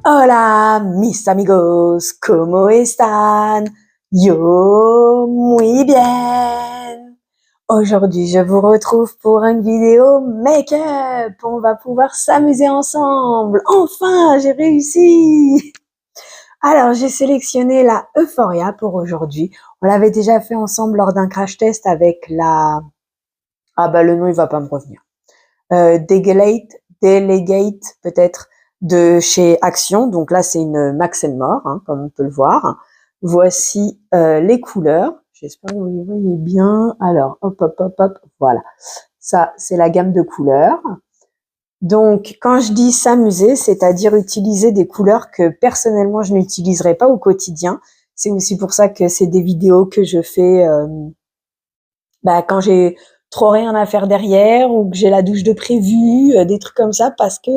Hola, mis amigos, ¿cómo están? Yo, muy bien. Aujourd'hui, je vous retrouve pour une vidéo make-up. On va pouvoir s'amuser ensemble. Enfin, j'ai réussi. Alors, j'ai sélectionné la Euphoria pour aujourd'hui. On l'avait déjà fait ensemble lors d'un crash test avec la... Ah bah le nom, il va pas me revenir. Delegate peut-être de chez Action. Donc là, c'est une Max More, hein, comme on peut le voir. Voici les couleurs. J'espère que vous les voyez bien. Alors, hop, hop, hop, hop, voilà. Ça, c'est la gamme de couleurs. Donc, quand je dis s'amuser, c'est-à-dire utiliser des couleurs que personnellement, je n'utiliserai pas au quotidien. C'est aussi pour ça que c'est des vidéos que je fais quand j'ai trop rien à faire derrière ou que j'ai la douche de prévu, des trucs comme ça, parce que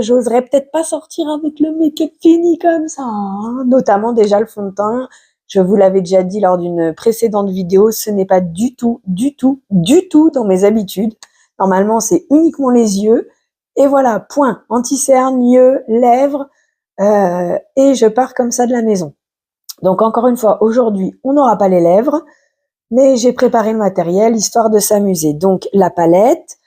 j'oserais peut-être pas sortir avec le make-up fini comme ça, hein. Notamment déjà le fond de teint. Je vous l'avais déjà dit lors d'une précédente vidéo, ce n'est pas du tout, du tout, du tout dans mes habitudes. Normalement, c'est uniquement les yeux. Et voilà, point. Anti-cerne, yeux, lèvres, et je pars comme ça de la maison. Donc encore une fois, aujourd'hui, on n'aura pas les lèvres, mais j'ai préparé le matériel histoire de s'amuser. Donc la palette.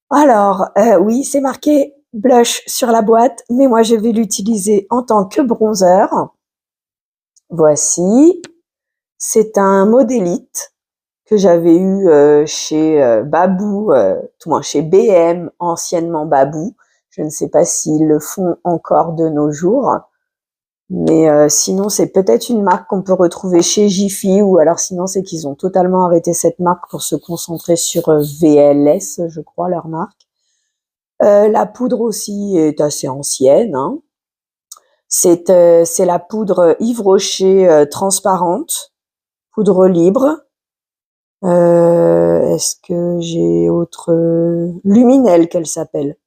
Alors oui, c'est marqué blush sur la boîte, mais moi je vais l'utiliser en tant que bronzer. Voici. C'est un modélite que j'avais eu chez Babou, tout moins chez BM, anciennement Babou. Je ne sais pas s'ils le font encore de nos jours. Mais sinon, c'est peut-être une marque qu'on peut retrouver chez Jiffy, ou alors sinon, c'est qu'ils ont totalement arrêté cette marque pour se concentrer sur VLS, je crois, leur marque. La poudre aussi est assez ancienne, hein. C'est la poudre Yves Rocher transparente, poudre libre. Est-ce que j'ai autre... Luminelle, qu'elle s'appelle.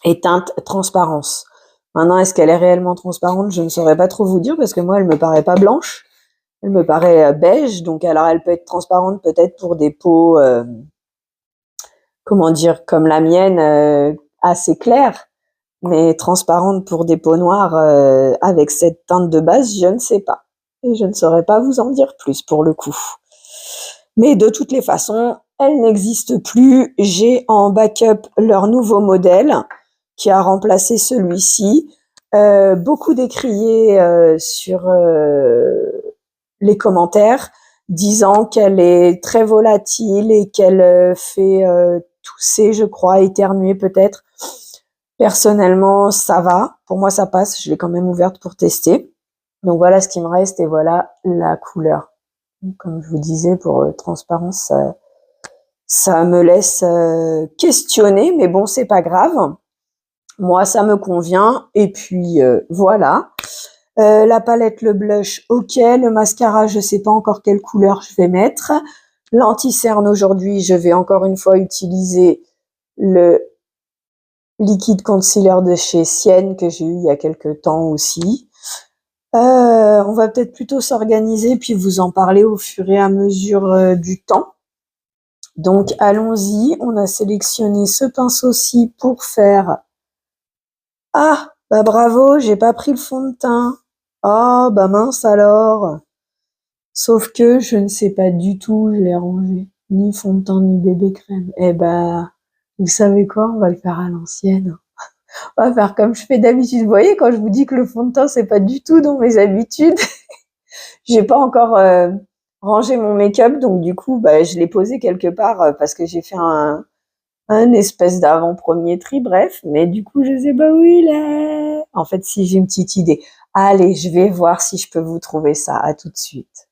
Et teinte transparence. Maintenant, est-ce qu'elle est réellement transparente? Je ne saurais pas trop vous dire parce que moi, elle me paraît pas blanche. Elle me paraît beige. Donc, alors, elle peut être transparente peut-être pour des peaux, comment dire, comme la mienne, assez claire. Mais transparente pour des peaux noires avec cette teinte de base, je ne sais pas. Et je ne saurais pas vous en dire plus pour le coup. Mais de toutes les façons, elle n'existe plus. J'ai en backup leur nouveau modèle qui a remplacé celui-ci. Beaucoup décrié sur les commentaires, disant qu'elle est très volatile et qu'elle fait tousser, je crois, éternuer peut-être. Personnellement, ça va. Pour moi, ça passe. Je l'ai quand même ouverte pour tester. Donc voilà ce qui me reste et voilà la couleur. Comme je vous disais, pour transparence, ça me laisse questionner, mais bon, c'est pas grave. Moi, ça me convient. Et puis, voilà. La palette, le blush, ok. Le mascara, je sais pas encore quelle couleur je vais mettre. L'anti-cerne, aujourd'hui, je vais encore une fois utiliser le liquide concealer de chez Sienne que j'ai eu il y a quelques temps aussi. On va peut-être plutôt s'organiser puis vous en parler au fur et à mesure du temps. Donc allons-y, on a sélectionné ce pinceau-ci pour faire... Ah, bah bravo, j'ai pas pris le fond de teint. Oh, bah mince alors. Sauf que je ne sais pas du tout où je l'ai rangé. Ni fond de teint, ni bébé crème. Eh bah, vous savez quoi, on va le faire à l'ancienne. On va faire comme je fais d'habitude. Vous voyez, quand je vous dis que le fond de teint, c'est pas du tout dans mes habitudes, j'ai pas encore rangé mon make-up, donc du coup, bah, je l'ai posé quelque part parce que j'ai fait un espèce d'avant-premier tri, bref, mais du coup, je sais pas où il est. En fait, si j'ai une petite idée. Allez, je vais voir si je peux vous trouver ça. À tout de suite.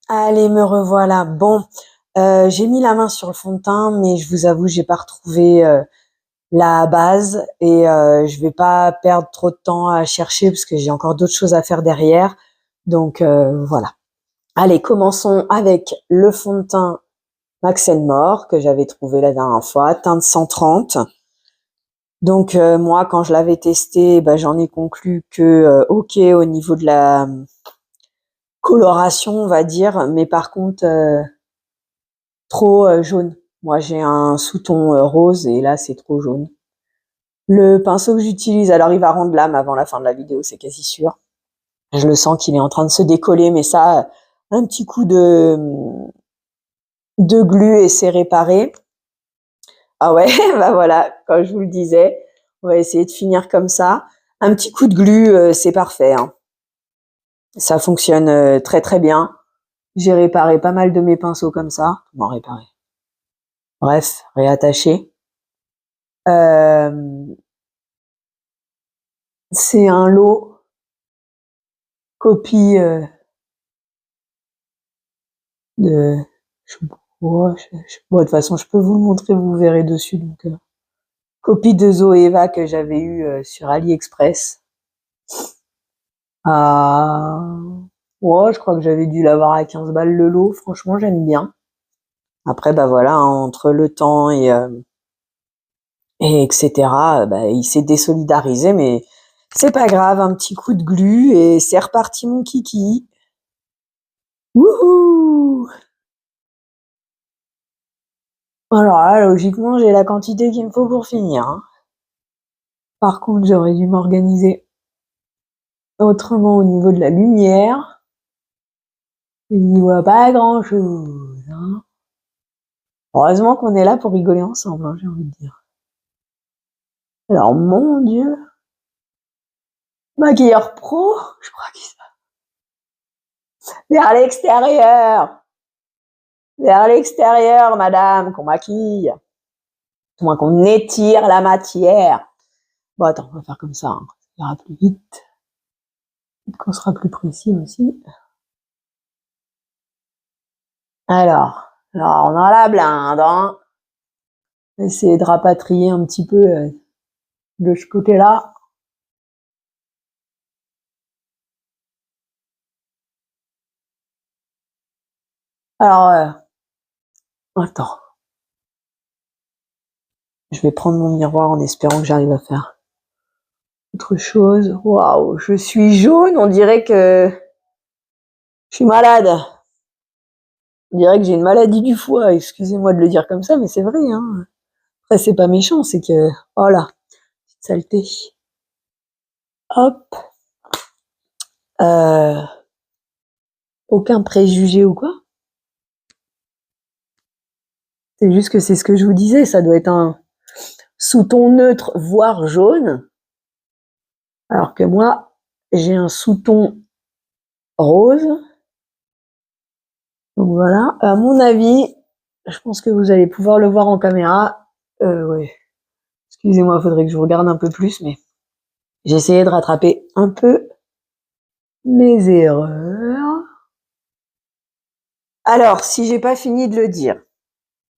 Allez, me revoilà. Bon, j'ai mis la main sur le fond de teint, mais je vous avoue, j'ai pas retrouvé la base et je vais pas perdre trop de temps à chercher parce que j'ai encore d'autres choses à faire derrière. Donc voilà. Allez, commençons avec le fond de teint Max More que j'avais trouvé la dernière fois, teinte 130. Donc moi, quand je l'avais testé, j'en ai conclu que ok au niveau de la coloration, on va dire, mais par contre trop jaune. Moi, j'ai un sous-ton rose et là, c'est trop jaune. Le pinceau que j'utilise, alors il va rendre l'âme avant la fin de la vidéo, c'est quasi sûr. Je le sens qu'il est en train de se décoller, mais ça, un petit coup de glu et c'est réparé. Ah ouais, bah voilà, comme je vous le disais, on va essayer de finir comme ça. Un petit coup de glu, c'est parfait, hein. Ça fonctionne très très bien. J'ai réparé pas mal de mes pinceaux comme ça. Comment réparer? Bref, réattaché. C'est un lot copie de... Bon, de toute façon, je peux vous le montrer, vous verrez dessus. Donc, copie de Zoeva que j'avais eu sur AliExpress. Ouais, je crois que j'avais dû l'avoir à 15 balles le lot. Franchement, j'aime bien. Après, bah voilà, hein, entre le temps et etc., bah, il s'est désolidarisé, mais c'est pas grave, un petit coup de glu et c'est reparti mon kiki. Wouhou! Alors là, logiquement, j'ai la quantité qu'il me faut pour finir, hein. Par contre, j'aurais dû m'organiser autrement au niveau de la lumière. Il n'y voit pas grand-chose, hein. Heureusement qu'on est là pour rigoler ensemble, hein, j'ai envie de dire. Alors, mon Dieu, maquilleur pro, je crois qu'il va vers l'extérieur. Vers l'extérieur, madame, qu'on maquille. Au moins qu'on étire la matière. Bon, attends, on va faire comme ça, hein. Ça ira plus vite. Qu'on sera plus précis aussi. Alors, on a la blinde, hein. Essayer de rapatrier un petit peu de ce côté-là. Alors, attends. Je vais prendre mon miroir en espérant que j'arrive à faire autre chose. Waouh, je suis jaune, on dirait que je suis malade. On dirait que j'ai une maladie du foie, excusez-moi de le dire comme ça, mais c'est vrai, hein. Après, c'est pas méchant, c'est que... Oh là, petite saleté. Hop. Aucun préjugé ou quoi. C'est juste que c'est ce que je vous disais, ça doit être un sous-ton neutre, voire jaune. Alors que moi, j'ai un sous-ton rose. Donc voilà, à mon avis, je pense que vous allez pouvoir le voir en caméra. Ouais. Excusez-moi, il faudrait que je vous regarde un peu plus, mais j'ai essayé de rattraper un peu mes erreurs. Alors, si j'ai pas fini de le dire,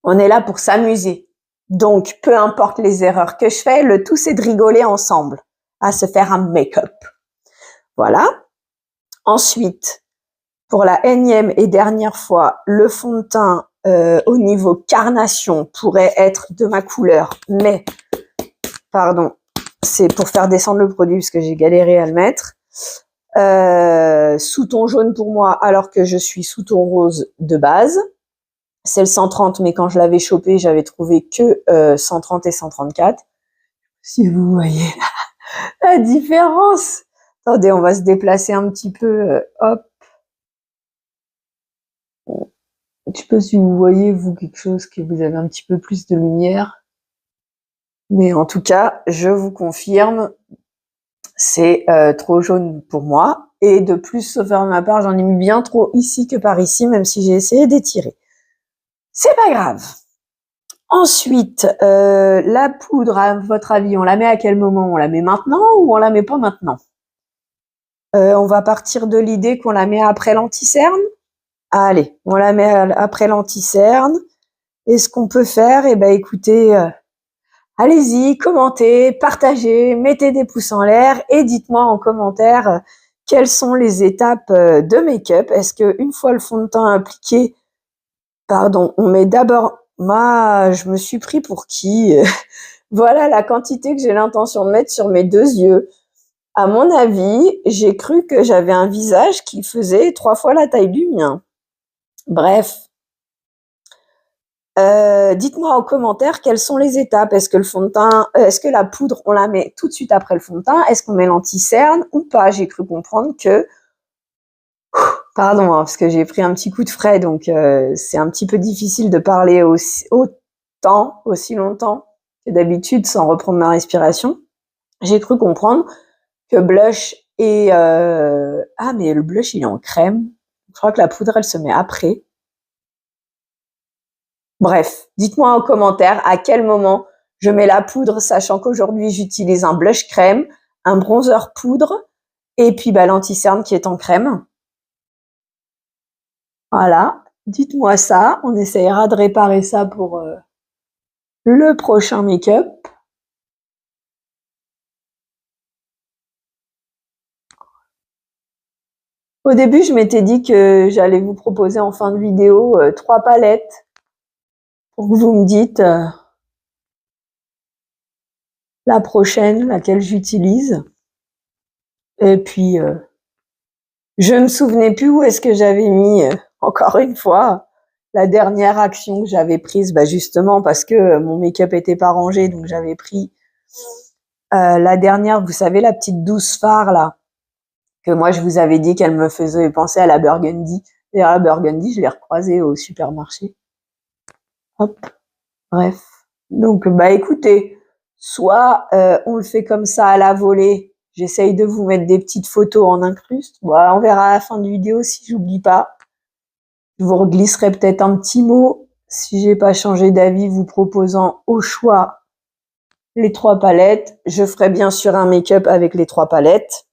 on est là pour s'amuser. Donc, peu importe les erreurs que je fais, le tout c'est de rigoler ensemble, à se faire un make-up. Voilà. Ensuite, pour la énième et dernière fois, le fond de teint au niveau carnation pourrait être de ma couleur, mais, pardon, c'est pour faire descendre le produit parce que j'ai galéré à le mettre. Sous-ton jaune pour moi, alors que je suis sous-ton rose de base. C'est le 130, mais quand je l'avais chopé, j'avais trouvé que 130 et 134. Si vous voyez la différence. Attendez, on va se déplacer un petit peu. Hop. Je sais pas si vous voyez, vous, quelque chose que vous avez un petit peu plus de lumière. Mais en tout cas, je vous confirme, c'est trop jaune pour moi. Et de plus, sauf à ma part, j'en ai mis bien trop ici que par ici, même si j'ai essayé d'étirer. C'est pas grave. Ensuite, la poudre, à votre avis, on la met à quel moment? On la met maintenant ou on la met pas maintenant? On va partir de l'idée qu'on la met après l'anti-cerne. Allez, on la met après l'anti-cerne. Et ce qu'on peut faire, eh ben, écoutez, allez-y, commentez, partagez, mettez des pouces en l'air et dites-moi en commentaire quelles sont les étapes de make-up. Est-ce que une fois le fond de teint appliqué, pardon, on met d'abord... je me suis pris pour qui? Voilà la quantité que j'ai l'intention de mettre sur mes deux yeux. À mon avis, j'ai cru que j'avais un visage qui faisait 3 fois la taille du mien. Bref. Dites-moi en commentaire quelles sont les étapes. Est-ce que le fond de teint, est-ce que la poudre, on la met tout de suite après le fond de teint? Est-ce qu'on met l'anti-cerne ou pas? J'ai cru comprendre que, pardon, hein, parce que j'ai pris un petit coup de frais, donc c'est un petit peu difficile de parler aussi longtemps que d'habitude sans reprendre ma respiration. J'ai cru comprendre que blush et ah mais le blush il est en crème. Je crois que la poudre elle se met après. Bref, dites-moi en commentaire à quel moment je mets la poudre, sachant qu'aujourd'hui j'utilise un blush crème, un bronzer poudre et puis l'anti-cerne qui est en crème. Voilà, dites-moi ça, on essayera de réparer ça pour le prochain make-up. Au début, je m'étais dit que j'allais vous proposer en fin de vidéo 3 palettes pour que vous me dites la prochaine, laquelle j'utilise. Et puis, je me souvenais plus où est-ce que j'avais mis, encore une fois, la dernière action que j'avais prise, justement parce que mon make-up était pas rangé, donc j'avais pris la dernière, vous savez, la petite douce fard là, que moi je vous avais dit qu'elle me faisait penser à la Burgundy. Et la Burgundy, je l'ai recroisée au supermarché. Hop, bref. Donc, écoutez, soit on le fait comme ça à la volée, j'essaye de vous mettre des petites photos en incruste. On verra à la fin de vidéo si j'oublie pas. Je vous glisserai peut-être un petit mot si j'ai pas changé d'avis, vous proposant au choix les 3 palettes. Je ferai bien sûr un make-up avec les 3 palettes.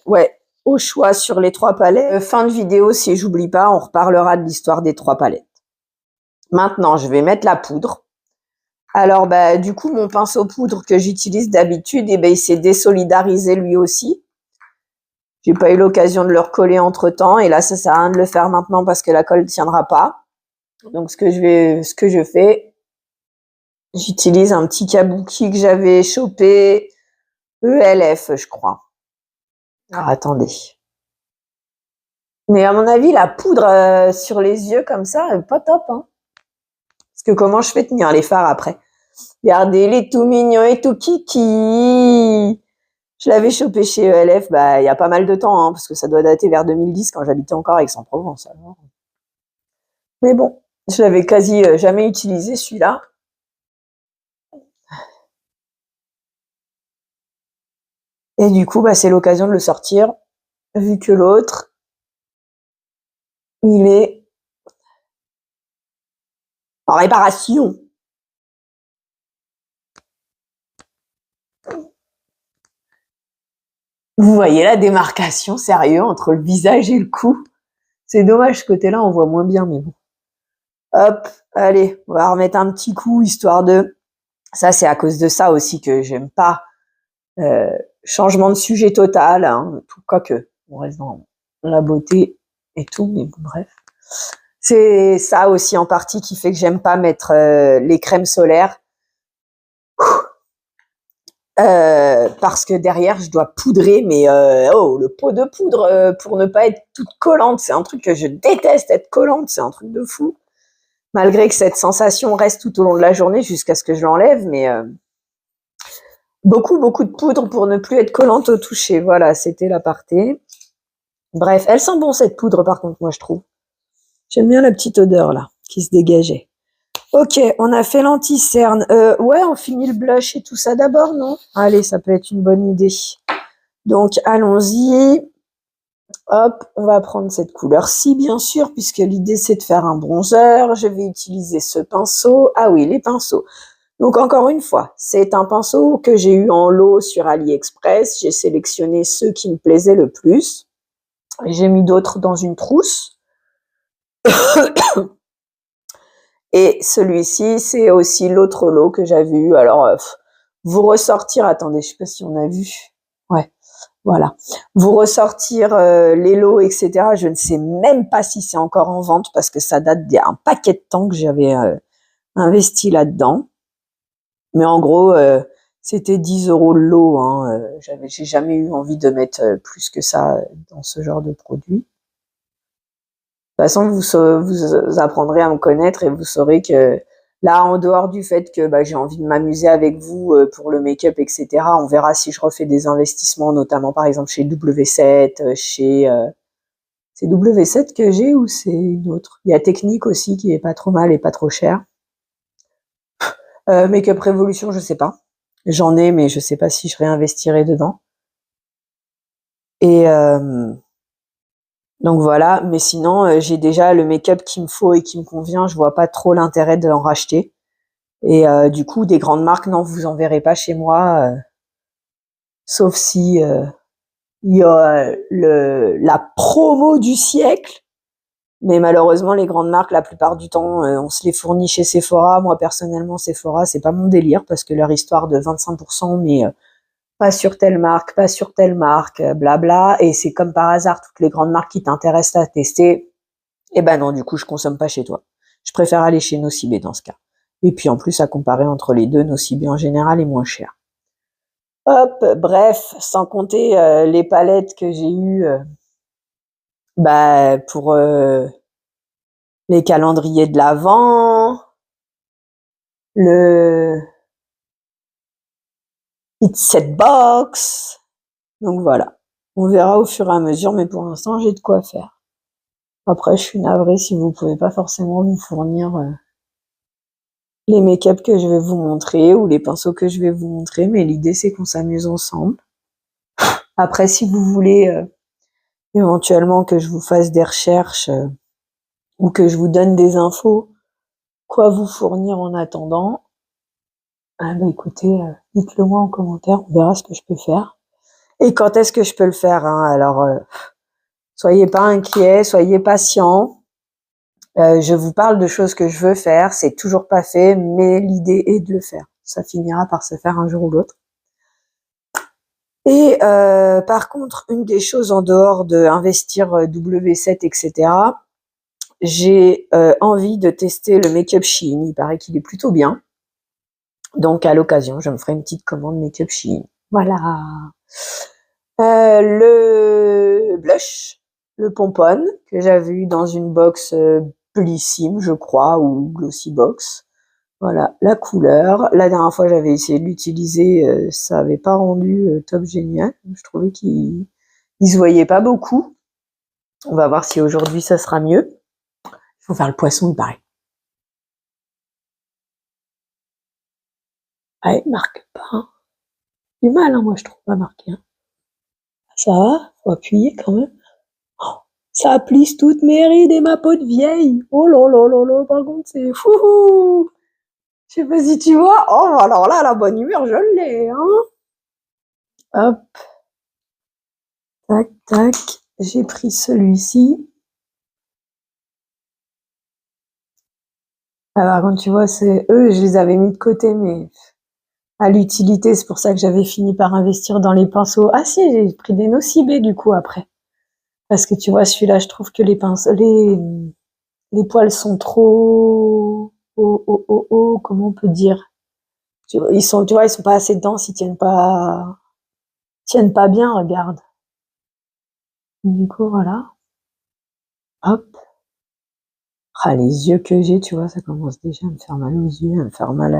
Ouais, au choix sur les 3 palettes. Fin de vidéo, si j'oublie pas, on reparlera de l'histoire des 3 palettes. Maintenant, je vais mettre la poudre. Alors, du coup, mon pinceau poudre que j'utilise d'habitude, il s'est désolidarisé lui aussi. J'ai pas eu l'occasion de le recoller entre-temps. Et là, ça sert à rien de le faire maintenant parce que la colle ne tiendra pas. Donc, ce que je fais, j'utilise un petit kabuki que j'avais chopé ELF, je crois. Alors, attendez. Mais à mon avis, la poudre sur les yeux comme ça, pas top, hein. Parce que comment je fais tenir les fards après? Regardez, il est tout mignon et tout kiki. Je l'avais chopé chez ELF, il y a pas mal de temps, hein, parce que ça doit dater vers 2010 quand j'habitais encore à Aix-en-Provence. Alors. Mais bon, je l'avais quasi jamais utilisé celui-là. Et du coup, c'est l'occasion de le sortir, vu que l'autre, il est en réparation. Vous voyez la démarcation, sérieux, entre le visage et le cou. C'est dommage, ce côté-là, on voit moins bien, mais bon. Hop, allez, on va remettre un petit coup, histoire de... Ça, c'est à cause de ça aussi que j'aime pas. Changement de sujet total, hein, tout quoique, on reste dans la beauté et tout, mais bon, bref. C'est ça aussi en partie qui fait que j'aime pas mettre les crèmes solaires. Parce que derrière, je dois poudrer, mais le pot de poudre pour ne pas être toute collante, c'est un truc que je déteste, être collante, c'est un truc de fou. Malgré que cette sensation reste tout au long de la journée jusqu'à ce que je l'enlève, mais beaucoup de poudre pour ne plus être collante au toucher. Voilà, c'était l'aparté. Bref, elle sent bon cette poudre par contre, moi je trouve. J'aime bien la petite odeur là, qui se dégageait. Ok, on a fait l'anti-cerne. Ouais, on finit le blush et tout ça d'abord, non? Allez, ça peut être une bonne idée. Donc, allons-y. Hop, on va prendre cette couleur-ci, bien sûr, puisque l'idée, c'est de faire un bronzer. Je vais utiliser ce pinceau. Ah oui, les pinceaux. Donc, encore une fois, c'est un pinceau que j'ai eu en lot sur AliExpress. J'ai sélectionné ceux qui me plaisaient le plus. J'ai mis d'autres dans une trousse. Et celui-ci, c'est aussi l'autre lot que j'avais eu. Alors, vous ressortir, attendez, je sais pas si on a vu. Ouais, voilà. Vous ressortir les lots, etc. Je ne sais même pas si c'est encore en vente parce que ça date d'il y a un paquet de temps que j'avais investi là-dedans. Mais en gros, c'était 10 € le lot. Hein. J'ai jamais eu envie de mettre plus que ça dans ce genre de produit. façon, vous apprendrez à me connaître et vous saurez que là, en dehors du fait que j'ai envie de m'amuser avec vous pour le make-up, etc., on verra si je refais des investissements, notamment par exemple chez W7, c'est W7 que j'ai ou c'est une autre? Il y a Technique aussi qui est pas trop mal et pas trop cher. Make-up Révolution, je sais pas. J'en ai, mais je sais pas si je réinvestirai dedans. Et donc voilà, mais sinon, j'ai déjà le make-up qu'il me faut et qui me convient. Je vois pas trop l'intérêt d'en racheter. Et du coup, des grandes marques, non, vous en verrez pas chez moi, sauf si il y a la promo du siècle. Mais malheureusement, les grandes marques, la plupart du temps, on se les fournit chez Sephora. Moi, personnellement, Sephora, c'est pas mon délire parce que leur histoire de 25%, mais pas sur telle marque, pas sur telle marque, blabla. Et c'est comme par hasard, toutes les grandes marques qui t'intéressent à tester, eh ben non, du coup, je consomme pas chez toi. Je préfère aller chez Nocibé dans ce cas. Et puis en plus, à comparer entre les deux, Nocibé en général est moins cher. Hop, bref, sans compter les palettes que j'ai eues pour les calendriers de l'Avent, le It's Set Box. Donc voilà, on verra au fur et à mesure, mais pour l'instant, j'ai de quoi faire. Après, je suis navrée si vous pouvez pas forcément vous fournir les make-up que je vais vous montrer ou les pinceaux que je vais vous montrer, mais l'idée, c'est qu'on s'amuse ensemble. Après, si vous voulez éventuellement que je vous fasse des recherches ou que je vous donne des infos, quoi vous fournir en attendant, écoutez, dites-le moi en commentaire, on verra ce que je peux faire. Et quand est-ce que je peux le faire, hein. Alors, soyez pas inquiets, soyez patients. Je vous parle de choses que je veux faire, c'est toujours pas fait, mais l'idée est de le faire. Ça finira par se faire un jour ou l'autre. Et par contre, une des choses en dehors de investir W7, etc., j'ai envie de tester le make-up Shein. Il paraît qu'il est plutôt bien. Donc à l'occasion, je me ferai une petite commande make-up Shein. Voilà. Le blush, le pompon, que j'avais eu dans une box Bellissime, je crois, ou Glossy Box. Voilà, la couleur. La dernière fois, j'avais essayé de l'utiliser, ça avait pas rendu top génial. Je trouvais qu'il se voyait pas beaucoup. On va voir si aujourd'hui ça sera mieux. Il faut faire le poisson, il paraît. Ah, il marque pas. Hein. Du mal, hein, moi je trouve pas marqué. Hein. Ça va, faut appuyer quand même. Oh, ça plisse toutes mes rides et ma peau de vieille. Oh là là là là, par contre c'est fou. Je sais pas si tu vois. Oh, alors là, la bonne humeur, je l'ai. Hein. Hop. Tac, tac. J'ai pris celui-ci. Ah, par contre, tu vois, c'est eux, je les avais mis de côté, mais à l'utilité, c'est pour ça que j'avais fini par investir dans les pinceaux. Ah si, j'ai pris des Nocibé du coup après. Parce que tu vois, celui-là, je trouve que les pinceaux, les poils sont trop, comment on peut dire? Ils sont, tu vois, ils sont pas assez denses, ils tiennent pas bien, regarde. Du coup, voilà. Hop. Ah, les yeux que j'ai, tu vois, ça commence déjà à me faire mal aux yeux, à me faire mal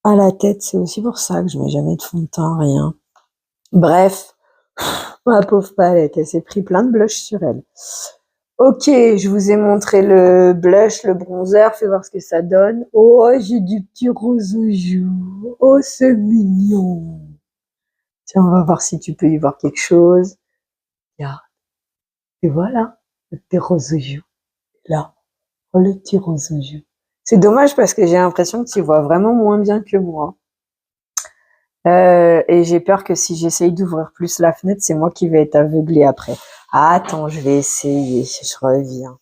à la tête. C'est aussi pour ça que je mets jamais de fond de teint, rien. Bref, ma pauvre palette, elle s'est pris plein de blush sur elle. Ok, je vous ai montré le blush, le bronzer, fais voir ce que ça donne. Oh, j'ai du petit rose aux joues. Oh, c'est mignon. Tiens, on va voir si tu peux y voir quelque chose. Regarde. Et voilà, le petit rose aux joues. Là, oh, le petit rose aux joues. C'est dommage parce que j'ai l'impression que tu vois vraiment moins bien que moi. Et j'ai peur que si j'essaye d'ouvrir plus la fenêtre, c'est moi qui vais être aveuglée après. Ah, attends, je vais essayer, je reviens.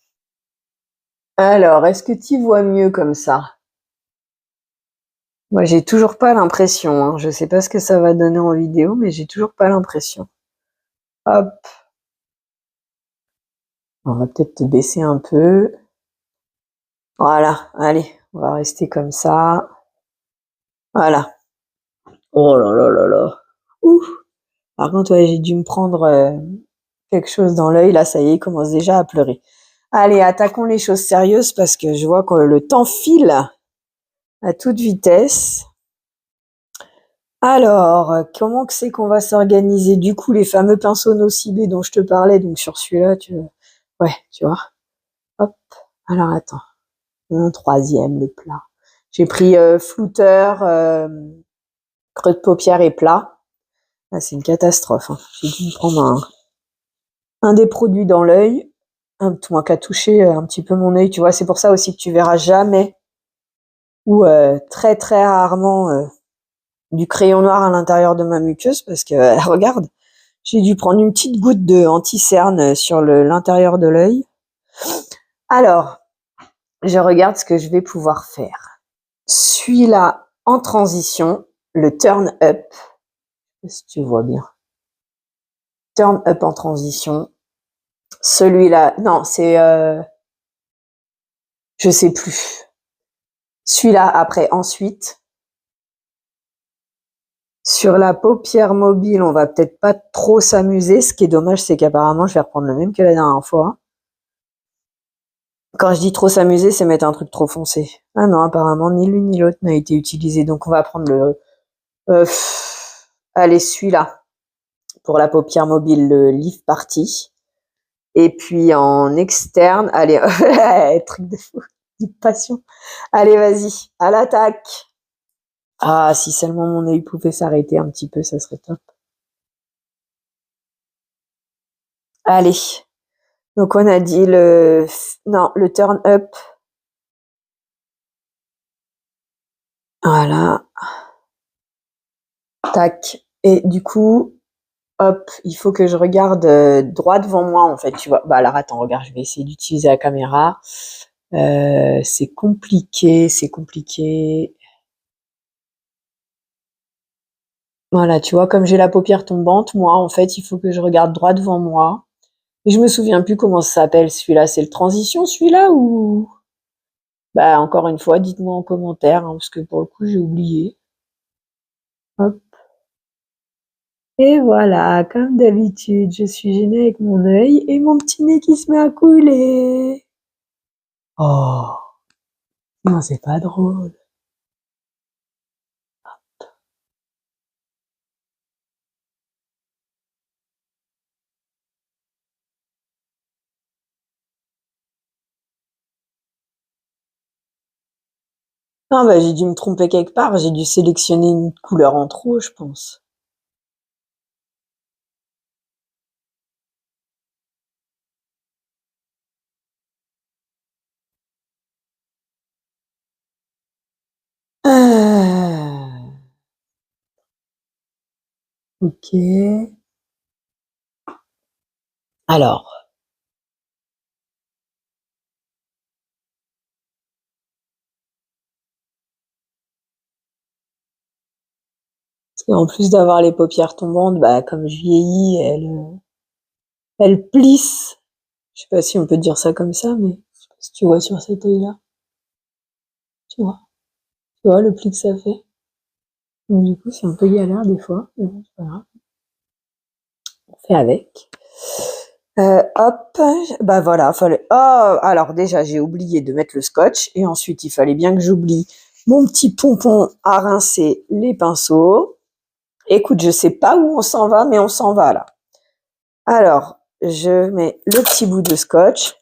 Alors, est-ce que tu vois mieux comme ça? Moi, j'ai toujours pas l'impression. Hein. Je sais pas ce que ça va donner en vidéo, mais j'ai toujours pas l'impression. Hop. On va peut-être te baisser un peu. Voilà, allez, on va rester comme ça. Voilà. Oh là là là là. Ouf. Par contre, ouais, j'ai dû me prendre quelque chose dans l'œil. Là, ça y est, il commence déjà à pleurer. Allez, attaquons les choses sérieuses parce que je vois que le temps file à toute vitesse. Alors, comment que c'est qu'on va s'organiser? Du coup, les fameux pinceaux nocibés dont je te parlais, donc sur celui-là, ouais, tu vois. Hop. Alors, attends. Un troisième, le plat. J'ai pris flouteur, creux de paupière et plat. Ah, c'est une catastrophe. Hein. J'ai dû me prendre un des produits dans l'œil, moins qu'à toucher un petit peu mon œil. Tu vois, c'est pour ça aussi que tu verras jamais ou très très rarement du crayon noir à l'intérieur de ma muqueuse parce que regarde, j'ai dû prendre une petite goutte de anti-cerne sur l'intérieur de l'œil. Alors, je regarde ce que je vais pouvoir faire. Celui-là en transition, le turn up. Si tu vois bien. Turn up en transition. Celui-là, non, c'est je sais plus. Celui-là après, ensuite. Sur la paupière mobile, on va peut-être pas trop s'amuser. Ce qui est dommage, c'est qu'apparemment, je vais reprendre le même que la dernière fois. Quand je dis trop s'amuser, c'est mettre un truc trop foncé. Ah non, apparemment, ni l'une ni l'autre n'a été utilisé. Donc, on va prendre allez, celui-là. Pour la paupière mobile, le Leaf Party. Et puis, en externe, allez, truc de fou, de passion. Allez, vas-y, à l'attaque. Ah, si seulement mon œil pouvait s'arrêter un petit peu, ça serait top. Allez. Donc, on a dit le turn up. Voilà. Tac. Et du coup, hop, il faut que je regarde droit devant moi, en fait, tu vois. Bah, alors, attends, regarde, je vais essayer d'utiliser la caméra. C'est compliqué, c'est compliqué. Voilà, tu vois, comme j'ai la paupière tombante, moi, en fait, il faut que je regarde droit devant moi. Et je me souviens plus comment ça s'appelle celui-là. C'est le transition celui-là ou bah encore une fois, dites-moi en commentaire hein, parce que pour le coup j'ai oublié. Hop. Et voilà, comme d'habitude, je suis gênée avec mon œil et mon petit nez qui se met à couler. Oh, non, c'est pas drôle. Non, bah j'ai dû me tromper quelque part. J'ai dû sélectionner une couleur en trop, je pense. Ok. Alors, en plus d'avoir les paupières tombantes, bah comme je vieillis, elles plissent. Je sais pas si on peut dire ça comme ça, mais je sais pas si tu vois sur cet œil-là. Tu vois le pli que ça fait. Donc du coup, c'est un peu galère des fois, mais bon, c'est pas grave. On fait avec. Hop, bah voilà, fallait. Oh, alors déjà, j'ai oublié de mettre le scotch, et ensuite, il fallait bien que j'oublie mon petit pompon à rincer les pinceaux. Écoute, je sais pas où on s'en va, mais on s'en va là. Alors, je mets le petit bout de scotch.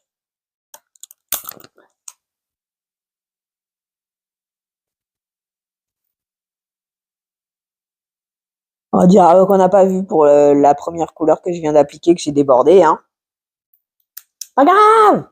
On va dire qu'on n'a pas vu pour la première couleur que je viens d'appliquer, que j'ai débordé, hein. Pas grave!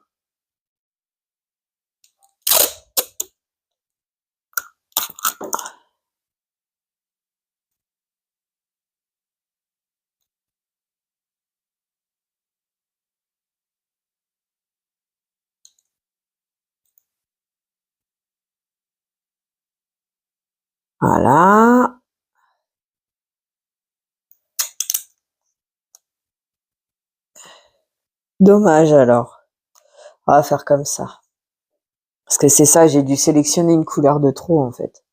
Voilà. Dommage alors. On va faire comme ça. Parce que c'est ça, j'ai dû sélectionner une couleur de trop en fait.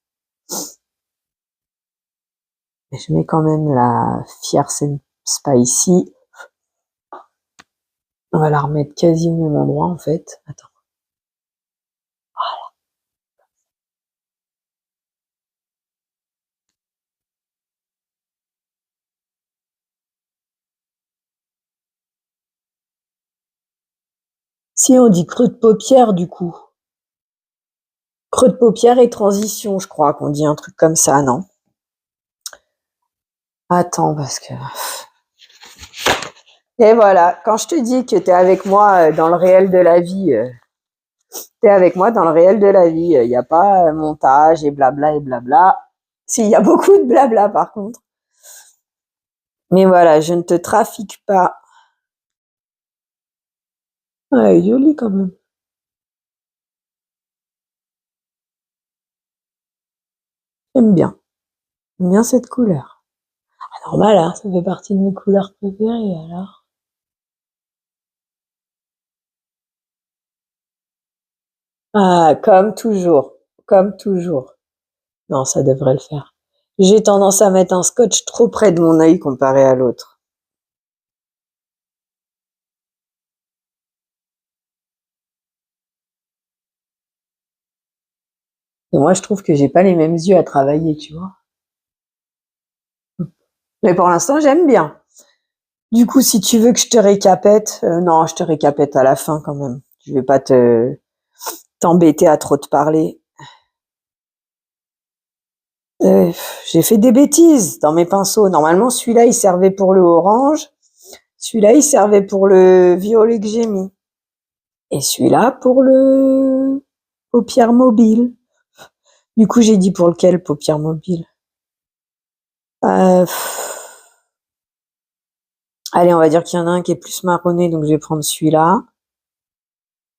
Et je mets quand même la Fierce and Spicy. On va la remettre quasi au même endroit, en fait. Attends. Si on dit creux de paupière, du coup. Creux de paupière et transition, je crois qu'on dit un truc comme ça, non? Attends, parce que... Et voilà, quand je te dis que t'es avec moi dans le réel de la vie, t'es avec moi dans le réel de la vie. Il n'y a pas montage et blabla et blabla. Si, il y a beaucoup de blabla par contre. Mais voilà, je ne te trafique pas. Ouais, elle est jolie quand même. J'aime bien. J'aime bien cette couleur. Ah, normal, hein, ça fait partie de mes couleurs préférées alors. Ah, comme toujours. Comme toujours. Non, ça devrait le faire. J'ai tendance à mettre un scotch trop près de mon œil comparé à l'autre. Et moi, je trouve que j'ai pas les mêmes yeux à travailler, tu vois. Mais pour l'instant, j'aime bien. Du coup, si tu veux que je te récapète, non, je te récapète à la fin quand même. Je vais pas t'embêter à trop te parler. Euh, j'ai fait des bêtises dans mes pinceaux. Normalement, celui-là, il servait pour le orange. Celui-là, il servait pour le violet que j'ai mis. Et celui-là pour le paupière mobile. Du coup, j'ai dit pour lequel paupière mobile. Euh, Allez, on va dire qu'il y en a un qui est plus marronné, donc je vais prendre celui-là.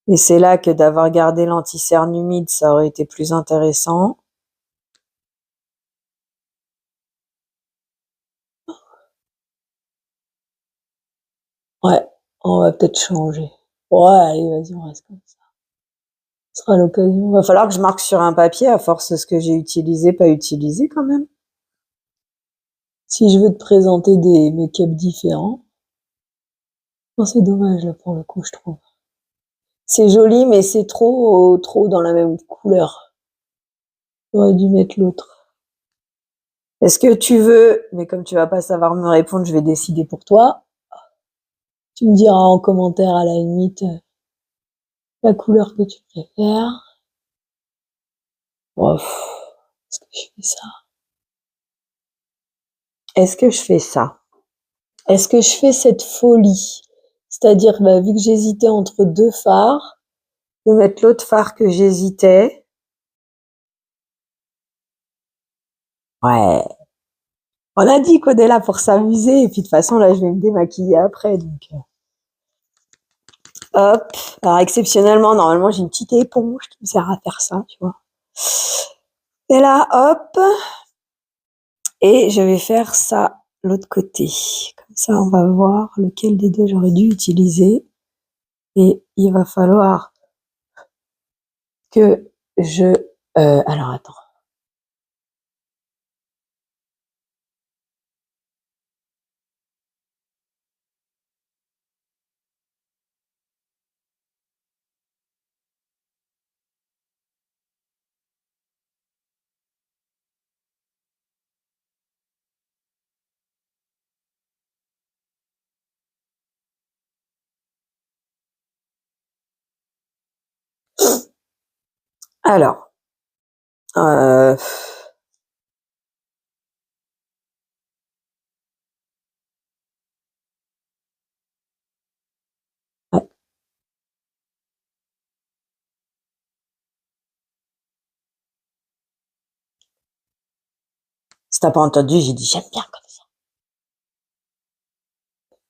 Et c'est là que d'avoir gardé l'anti-cerne humide, ça aurait été plus intéressant. Ouais, on va peut-être changer. Ouais, allez, vas-y, on reste comme ça. Ce sera l'occasion. Va falloir que je marque sur un papier à force ce que j'ai utilisé, pas utilisé quand même. Si je veux te présenter des make-up différents. Non, c'est dommage là pour le coup, je trouve. C'est joli, mais c'est trop dans la même couleur. J'aurais dû mettre l'autre. Est-ce que tu veux, mais comme tu vas pas savoir me répondre, je vais décider pour toi. Tu me diras en commentaire à la limite la couleur que tu préfères. Ouf, est-ce que je fais ça? Est-ce que je fais ça? Est-ce que je fais cette folie? C'est-à-dire, bah, vu que j'hésitais entre deux fards, de mettre l'autre phare que j'hésitais. Ouais. On a dit qu'on est là pour s'amuser, et puis de toute façon, là, je vais me démaquiller après, donc. Hop. Alors, exceptionnellement, normalement, j'ai une petite éponge qui me sert à faire ça, tu vois. Et là, hop. Et je vais faire ça l'autre côté. Comme ça, on va voir lequel des deux j'aurais dû utiliser. Et il va falloir que je... alors, attends. Alors, euh, ouais. Si t'as pas entendu, j'ai dit j'aime bien comme ça.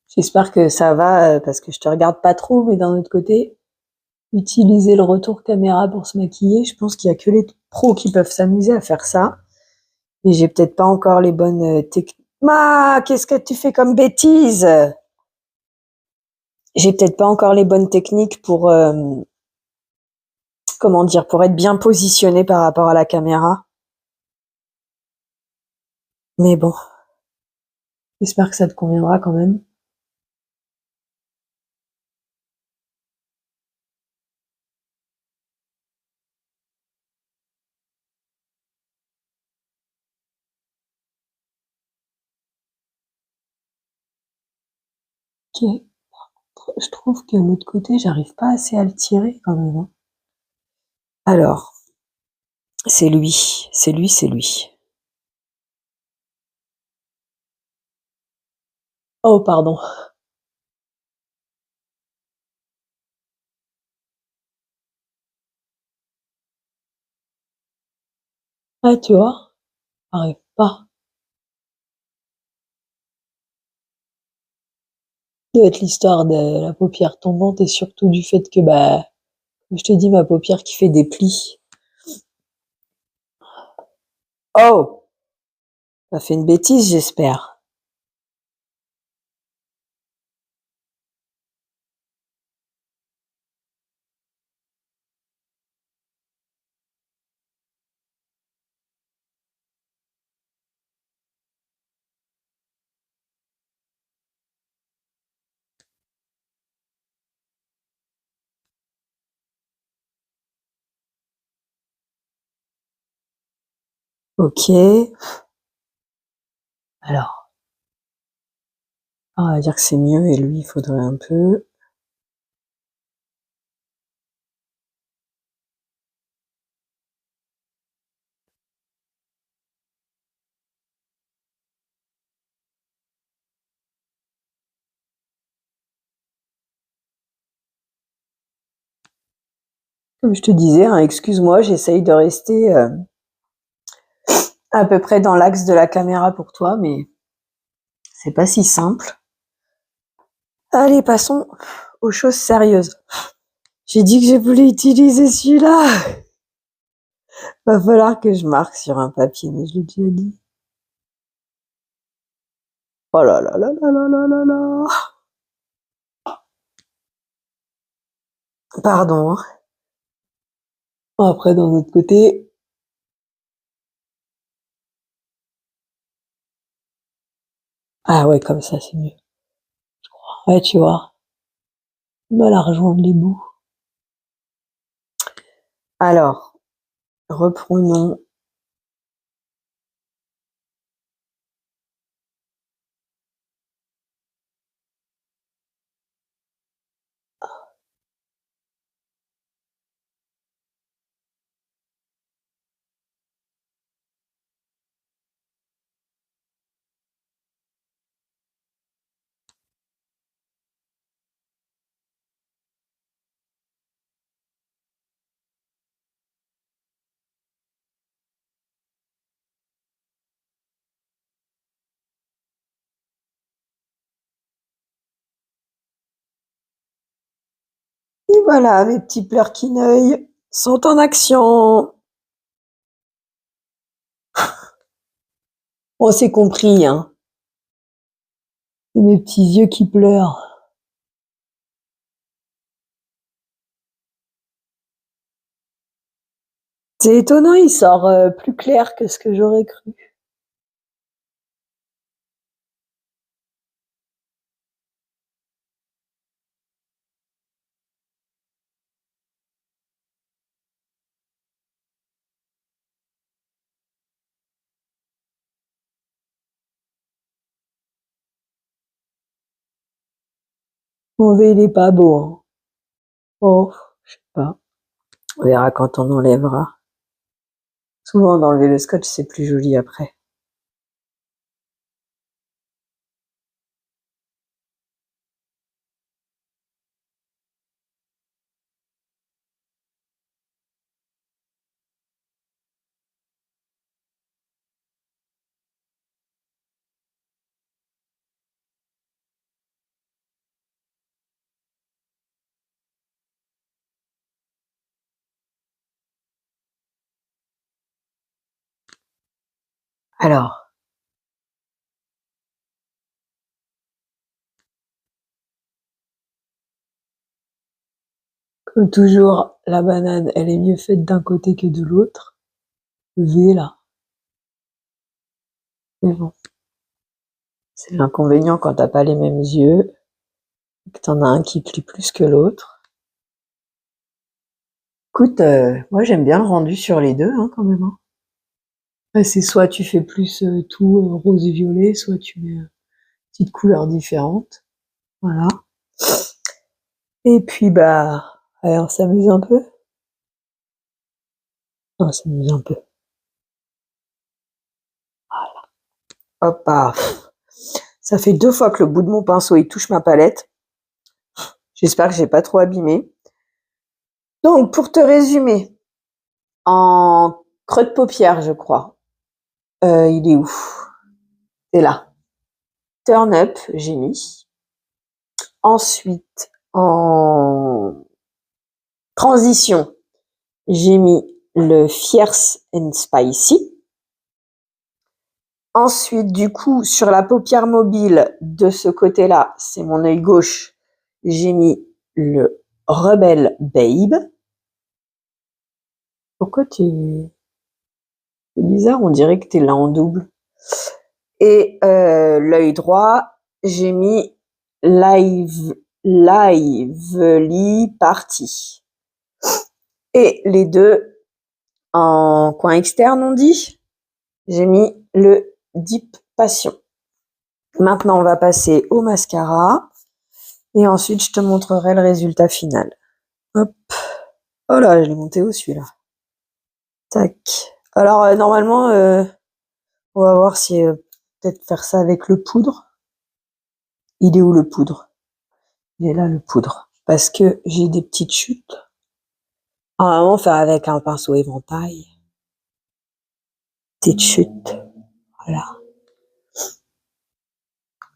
J'espère que ça va, parce que je te regarde pas trop, mais d'un autre côté, utiliser le retour caméra pour se maquiller, je pense qu'il y a que les pros qui peuvent s'amuser à faire ça. Et j'ai peut-être pas encore les bonnes techniques. Ma, qu'est-ce que tu fais comme bêtise? J'ai peut-être pas encore les bonnes techniques pour, comment dire, pour être bien positionné par rapport à la caméra. Mais bon, j'espère que ça te conviendra quand même. Ok. Je trouve que l'autre côté, j'arrive pas assez à le tirer quand même, hein. Alors, c'est lui, c'est lui, c'est lui. Oh, pardon. Ah, tu vois, j'arrive pas. Ça doit être l'histoire de la paupière tombante et surtout du fait que, bah, comme je te dis, ma paupière qui fait des plis. Oh! T'as fait une bêtise, j'espère. Ok. Alors, on va dire que c'est mieux et lui, il faudrait un peu. Comme je te disais, hein, excuse-moi, j'essaye de rester à peu près dans l'axe de la caméra pour toi, mais c'est pas si simple. Allez, passons aux choses sérieuses. J'ai dit que je voulais utiliser celui-là. Va falloir que je marque sur un papier, mais je l'ai déjà dit. Oh là là là là là là là là. Pardon. Après, d'un autre côté. Ah ouais, comme ça, c'est mieux. Ouais, tu vois. Mal à rejoindre les bouts. Alors, reprenons. Et voilà, mes petits pleurs-quineuils sont en action. On s'est compris, hein. C'est mes petits yeux qui pleurent. C'est étonnant, il sort plus clair que ce que j'aurais cru. Mon V, il est pas beau, hein. Oh, je sais pas. On verra quand on enlèvera. Souvent, d'enlever le scotch, c'est plus joli après. Alors, comme toujours, la banane, elle est mieux faite d'un côté que de l'autre. V, là. Mais bon, c'est l'inconvénient quand t'as pas les mêmes yeux, que t'en as un qui plie plus que l'autre. Écoute, moi j'aime bien le rendu sur les deux, hein, quand même, hein. C'est soit tu fais plus tout rose et violet, soit tu mets petites couleurs différentes. Voilà. Et puis, bah, allez, on s'amuse un peu. On s'amuse un peu. Voilà. Hop, ah. Ça fait 2 fois que le bout de mon pinceau, il touche ma palette. J'espère que j'ai pas trop abîmé. Donc, pour te résumer, en creux de paupière, je crois. Il est où? C'est là. Turn up, j'ai mis. Ensuite, en transition, j'ai mis le Fierce and Spicy. Ensuite, du coup, sur la paupière mobile de ce côté-là, c'est mon œil gauche, j'ai mis le Rebel Babe. Pourquoi c'est bizarre, on dirait que t'es là en double. Et l'œil droit, j'ai mis Lively Party. Et les deux en coin externe, on dit, j'ai mis le Deep Passion. Maintenant, on va passer au mascara. Et ensuite, je te montrerai le résultat final. Hop. Oh là, je l'ai monté haut celui-là. Tac. Alors, normalement, on va voir si peut-être faire ça avec le poudre. Il est où le poudre? Il est là le poudre. Parce que j'ai des petites chutes. Normalement, faire avec un pinceau éventail. Petites chutes. Voilà.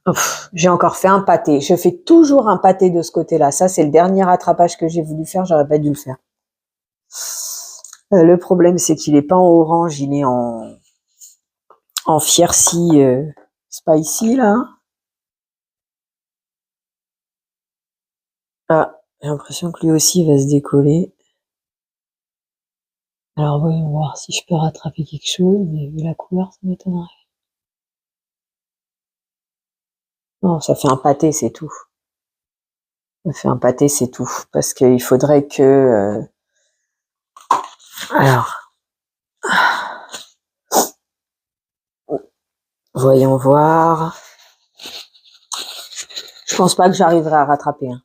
Ouf, j'ai encore fait un pâté. Je fais toujours un pâté de ce côté-là. Ça, c'est le dernier rattrapage que j'ai voulu faire. J'aurais pas dû le faire. Le problème, c'est qu'il est pas en orange, il est en fiercy spicy, là. Ah, j'ai l'impression que lui aussi va se décoller. Alors, voyons voir si je peux rattraper quelque chose, mais vu la couleur, ça m'étonnerait. Non, ça fait un pâté, c'est tout. Ça fait un pâté, c'est tout. Parce qu'il faudrait que... Alors, voyons voir. Je pense pas que j'arriverai à rattraper. Hein.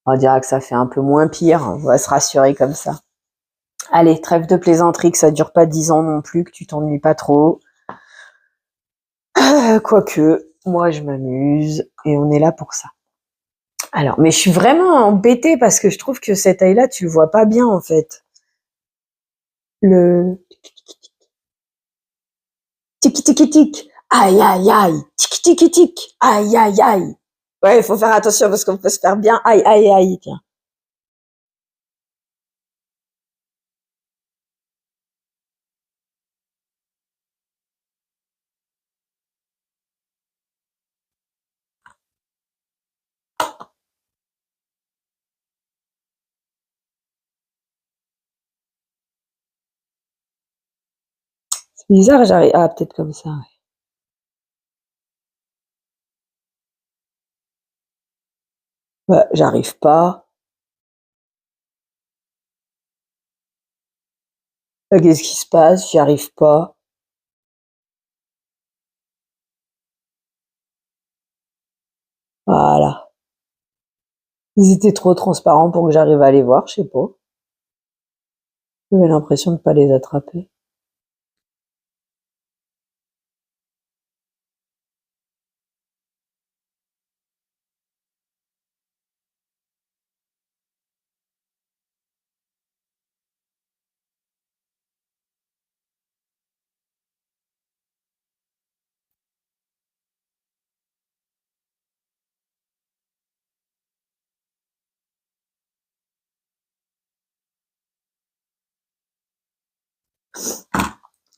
On dirait que ça fait un peu moins pire. On va se rassurer comme ça. Allez, trêve de plaisanterie, que ça dure pas 10 ans non plus, que tu t'ennuies pas trop. Quoique, moi je m'amuse et on est là pour ça. Alors, mais je suis vraiment embêtée parce que je trouve que cet œil-là, tu le vois pas bien en fait. Le tiki tiki tic, aïe aïe aïe, tiki tiki tic, aïe aïe aïe. Ouais, il faut faire attention parce qu'on peut se faire bien aïe aïe aïe. Tiens. C'est bizarre, j'arrive. Ah, peut-être comme ça. Ouais. Bah, j'arrive pas. Qu'est-ce qui se passe? J'y arrive pas. Voilà. Ils étaient trop transparents pour que j'arrive à les voir, je sais pas. J'avais l'impression de pas les attraper.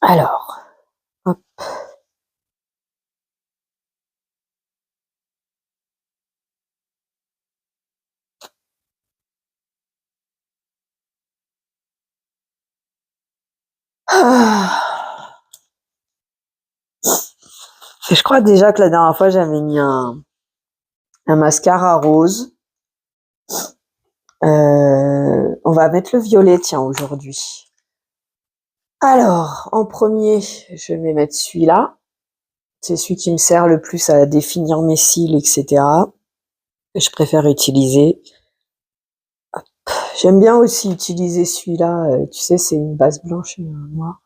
Alors, hop. Ah. Je crois déjà que la dernière fois, j'avais mis un mascara rose. On va mettre le violet, tiens, aujourd'hui. Alors, en premier, je vais mettre celui-là. C'est celui qui me sert le plus à définir mes cils, etc. Je préfère utiliser. J'aime bien aussi utiliser celui-là. Tu sais, c'est une base blanche et un noir.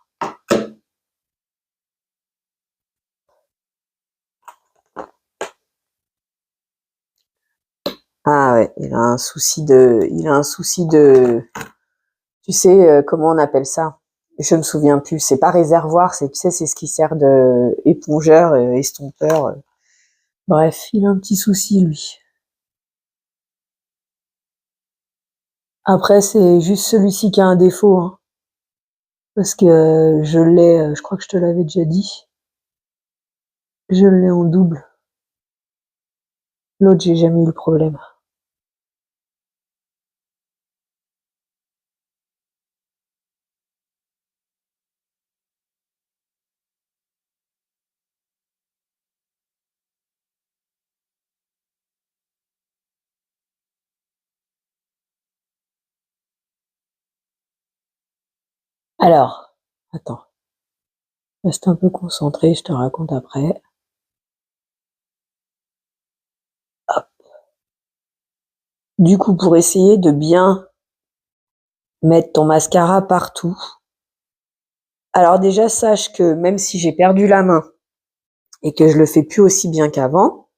Ah ouais, il a un souci de, tu sais, comment on appelle ça? Je me souviens plus. C'est pas réservoir, tu sais, c'est ce qui sert de épongeur, estompeur. Bref, il a un petit souci, lui. Après, c'est juste celui-ci qui a un défaut, hein. Parce que je l'ai, je crois que je te l'avais déjà dit. Je l'ai en double. L'autre, j'ai jamais eu le problème. Alors, attends. Reste un peu concentré, je te raconte après. Hop. Du coup, pour essayer de bien mettre ton mascara partout. Alors déjà, sache que même si j'ai perdu la main et que je le fais plus aussi bien qu'avant,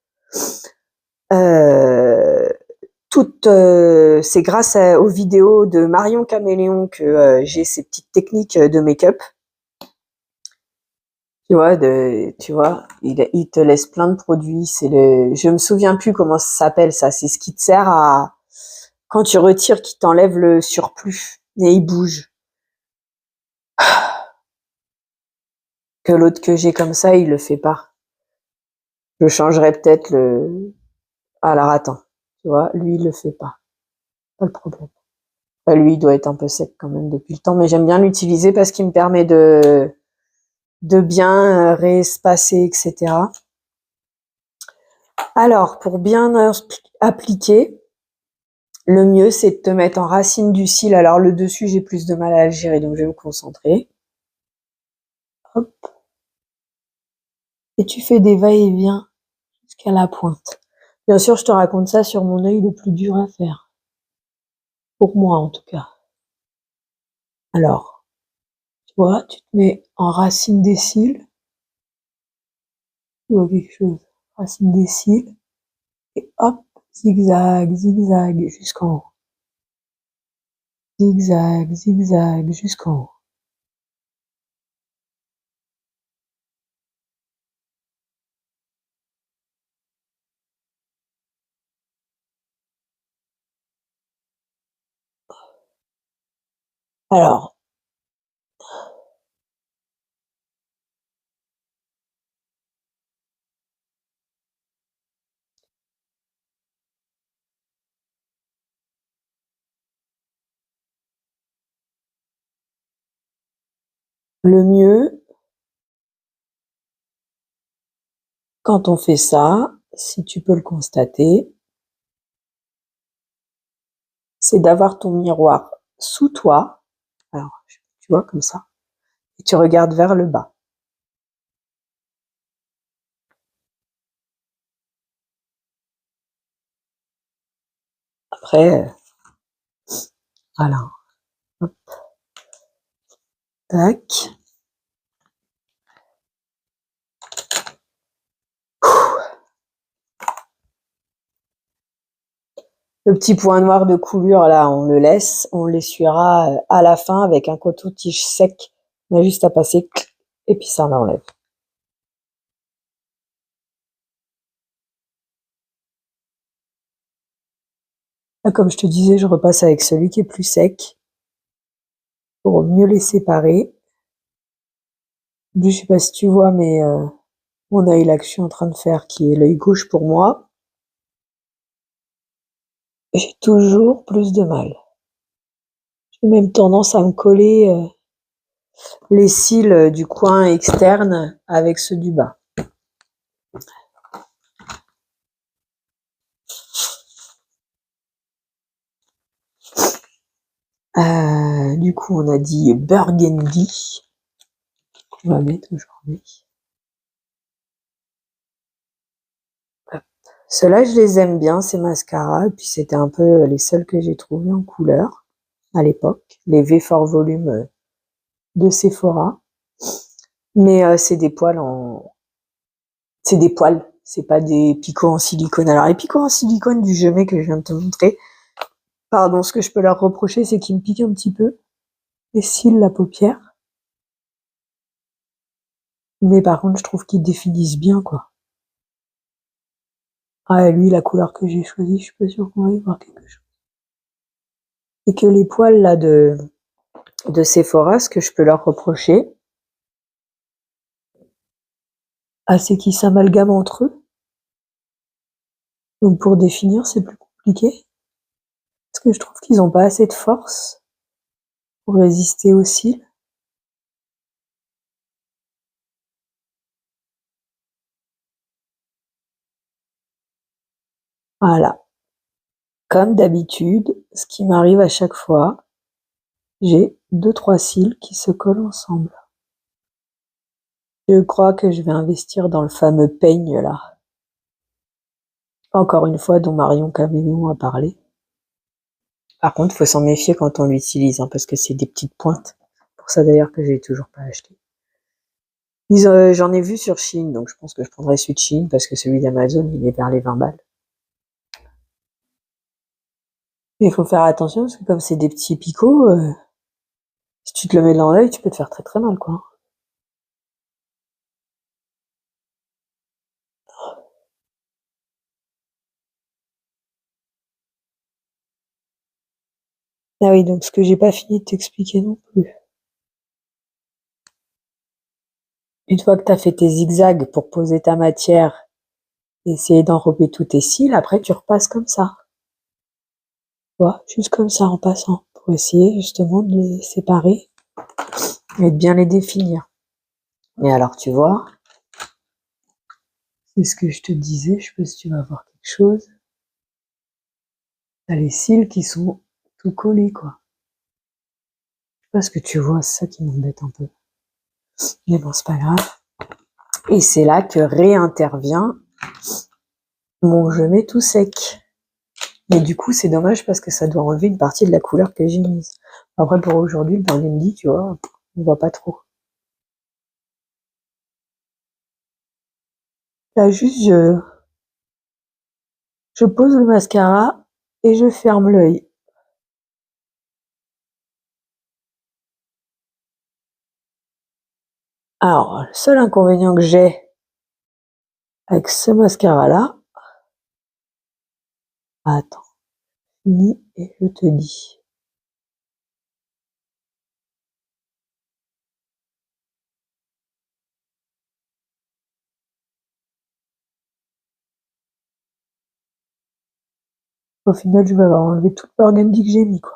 c'est grâce aux vidéos de Marion Caméléon que j'ai ces petites techniques de make-up. Tu vois, il te laisse plein de produits. Je me souviens plus comment ça s'appelle ça. C'est ce qui te sert à, quand tu retires, qui t'enlève le surplus et il bouge. Que l'autre que j'ai comme ça, il le fait pas. Je changerais peut-être alors attends. Tu vois, lui, il le fait pas. Pas le problème. Enfin, lui, il doit être un peu sec quand même depuis le temps, mais j'aime bien l'utiliser parce qu'il me permet de bien réespacer, etc. Alors, pour bien appliquer, le mieux, c'est de te mettre en racine du cil. Alors, le dessus, j'ai plus de mal à le gérer, donc je vais me concentrer. Hop. Et tu fais des va-et-vient jusqu'à la pointe. Bien sûr, je te raconte ça sur mon œil le plus dur à faire. Pour moi, en tout cas. Alors, tu vois, tu te mets en racine des cils. Tu vois quelque chose. Racine des cils. Et hop, zigzag, zigzag, jusqu'en haut. Zigzag, zigzag, jusqu'en haut. Alors, le mieux, quand on fait ça, si tu peux le constater, c'est d'avoir ton miroir sous toi. Alors, tu vois, comme ça. Et tu regardes vers le bas. Après, voilà. Hop. Tac. Le petit point noir de coulure, là, on le laisse. On l'essuiera à la fin avec un coton-tige sec. On a juste à passer et puis ça l'enlève. Là, comme je te disais, je repasse avec celui qui est plus sec pour mieux les séparer. Je sais pas si tu vois, mais mon œil là que je suis en train de faire, qui est l'œil gauche pour moi, j'ai toujours plus de mal. J'ai même tendance à me coller les cils du coin externe avec ceux du bas. Du coup, on a dit Burgundy qu'on va mettre aujourd'hui. Ceux-là, je les aime bien, ces mascaras. Et puis, c'était un peu les seuls que j'ai trouvés en couleur à l'époque. Les V4 volumes de Sephora. Mais c'est des poils en... C'est des poils. C'est pas des picots en silicone. Alors, les picots en silicone du Jeumé que je viens de te montrer, pardon, ce que je peux leur reprocher, c'est qu'ils me piquent un petit peu les cils, la paupière. Mais par contre, je trouve qu'ils définissent bien, quoi. Ah, lui, la couleur que j'ai choisie, je suis pas sûre qu'on va y voir quelque chose. Et que les poils, là, de Sephora, ce que je peux leur reprocher, c'est qu'ils s'amalgament entre eux. Donc, pour définir, c'est plus compliqué. Parce que je trouve qu'ils ont pas assez de force pour résister aux cils. Voilà. Comme d'habitude, ce qui m'arrive à chaque fois, j'ai 2-3 cils qui se collent ensemble. Je crois que je vais investir dans le fameux peigne là. Encore une fois, dont Marion Caméléon a parlé. Par contre, faut s'en méfier quand on l'utilise, parce que c'est des petites pointes. Pour ça d'ailleurs que j'ai toujours pas acheté. J'en ai vu sur Shein, donc je pense que je prendrai celui de Shein parce que celui d'Amazon, il est vers les 20 balles. Mais il faut faire attention parce que comme c'est des petits picots, si tu te le mets dans l'œil, tu peux te faire très très mal, quoi. Ah oui, donc ce que j'ai pas fini de t'expliquer non plus. Une fois que tu as fait tes zigzags pour poser ta matière et essayer d'enrober tous tes cils, après tu repasses comme ça. Tu vois, juste comme ça en passant, pour essayer justement de les séparer et de bien les définir. Mais alors tu vois, c'est ce que je te disais, je sais pas si tu vas voir quelque chose. T'as les cils qui sont tout collés, quoi. Je sais pas ce que tu vois, c'est ça qui m'embête un peu. Mais bon, c'est pas grave. Et c'est là que réintervient mon je mets tout sec. Mais du coup, c'est dommage parce que ça doit enlever une partie de la couleur que j'ai mise. Après, pour aujourd'hui, le burgundy, tu vois, on voit pas trop. Là, juste, je pose le mascara et je ferme l'œil. Alors, le seul inconvénient que j'ai avec ce mascara-là, attends, fini et je te dis. Au final, je vais avoir enlevé tout le burgundy que j'ai mis, quoi.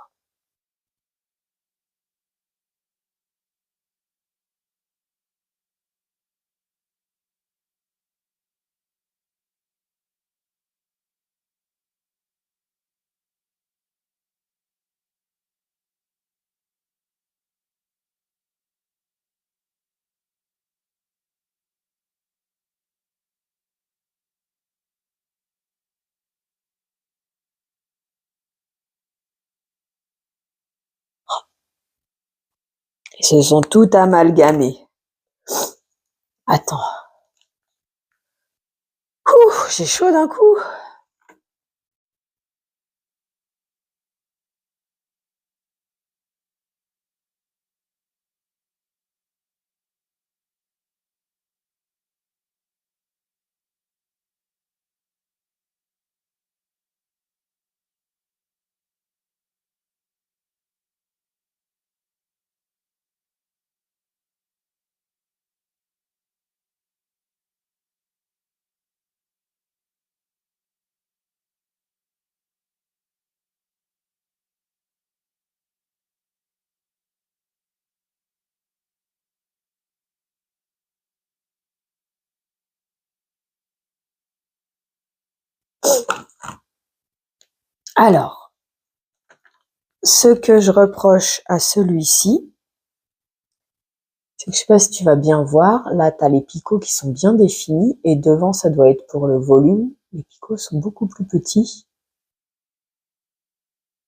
Ils se sont tout amalgamés. Attends. Ouh, j'ai chaud d'un coup. Alors, ce que je reproche à celui-ci, c'est que je sais pas si tu vas bien voir, là tu as les picots qui sont bien définis et devant ça doit être pour le volume. Les picots sont beaucoup plus petits.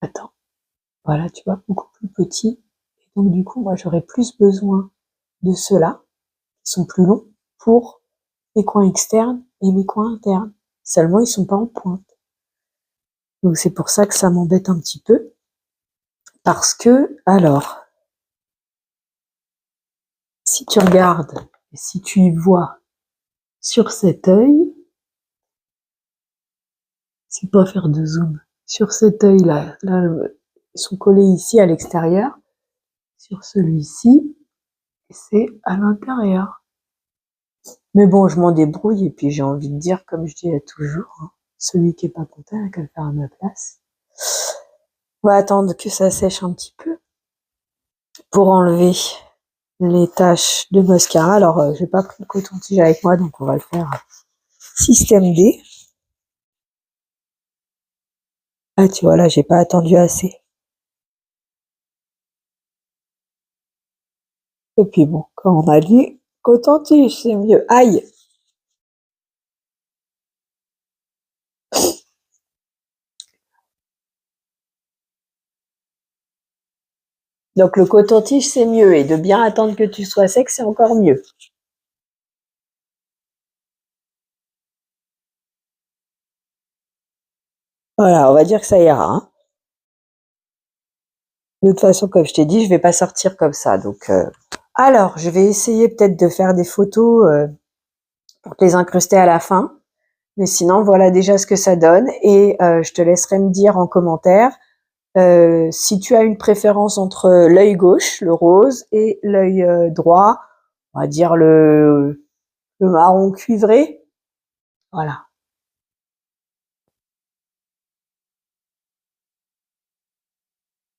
Attends, voilà, tu vois, beaucoup plus petits. Et donc du coup, moi j'aurais plus besoin de ceux-là, qui sont plus longs, pour mes coins externes et mes coins internes. Seulement ils sont pas en pointe. Donc c'est pour ça que ça m'embête un petit peu. Parce que, alors, si tu regardes, et si tu y vois sur cet œil, c'est pas faire de zoom, sur cet œil-là, là, ils sont collés ici à l'extérieur, sur celui-ci, c'est à l'intérieur. Mais bon, je m'en débrouille, et puis j'ai envie de dire, comme je dis toujours, hein, celui qui est pas content n'a qu'à le faire à ma place. On va attendre que ça sèche un petit peu pour enlever les taches de mascara. Alors, j'ai pas pris le coton-tige avec moi, donc on va le faire système D. Ah, tu vois, là, j'ai pas attendu assez. Et puis bon, quand on a dit coton-tige, c'est mieux. Aïe! Donc le coton-tige, c'est mieux. Et de bien attendre que tu sois sec, c'est encore mieux. Voilà, on va dire que ça ira. Hein. De toute façon, comme je t'ai dit, je vais pas sortir comme ça. Donc, alors, je vais essayer peut-être de faire des photos pour te les incruster à la fin. Mais sinon, voilà déjà ce que ça donne. Et je te laisserai me dire en commentaire si tu as une préférence entre l'œil gauche, le rose, et l'œil droit, on va dire le marron cuivré. Voilà.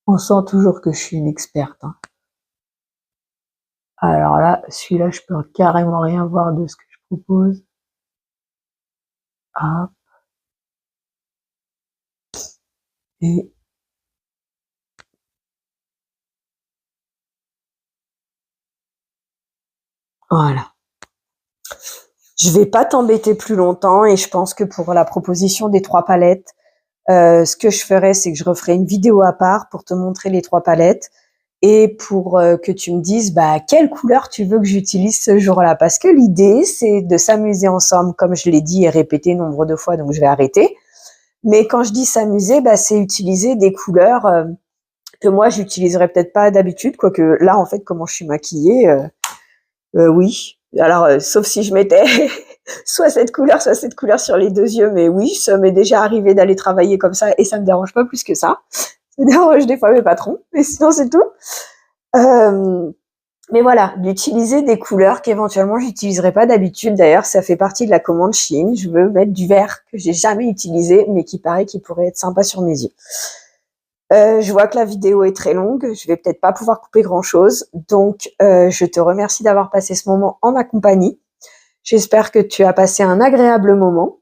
On sent toujours que je suis une experte. Hein. Alors là, celui-là, je peux carrément rien voir de ce que je propose. Hop. Et voilà. Je vais pas t'embêter plus longtemps et je pense que pour la proposition des 3 palettes, ce que je ferai, c'est que je referai une vidéo à part pour te montrer les 3 palettes et pour que tu me dises quelle couleur tu veux que j'utilise ce jour-là. Parce que l'idée, c'est de s'amuser ensemble, comme je l'ai dit et répété nombre de fois, donc je vais arrêter. Mais quand je dis s'amuser, c'est utiliser des couleurs que moi, j'utiliserais peut-être pas d'habitude, quoique là, en fait, comment je suis maquillée, oui. Alors, sauf si je mettais soit cette couleur sur les 2 yeux, mais oui, ça m'est déjà arrivé d'aller travailler comme ça et ça me dérange pas plus que ça. Ça dérange des fois mes patrons, mais sinon c'est tout. Mais voilà, d'utiliser des couleurs qu'éventuellement j'utiliserais pas d'habitude. D'ailleurs, ça fait partie de la commande Shein. Je veux mettre du vert que j'ai jamais utilisé, mais qui paraît qu'il pourrait être sympa sur mes yeux. Je vois que la vidéo est très longue, je vais peut-être pas pouvoir couper grand-chose, donc je te remercie d'avoir passé ce moment en ma compagnie. J'espère que tu as passé un agréable moment.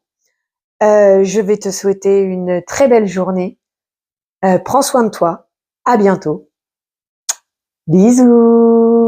Je vais te souhaiter une très belle journée. Prends soin de toi. À bientôt. Bisous.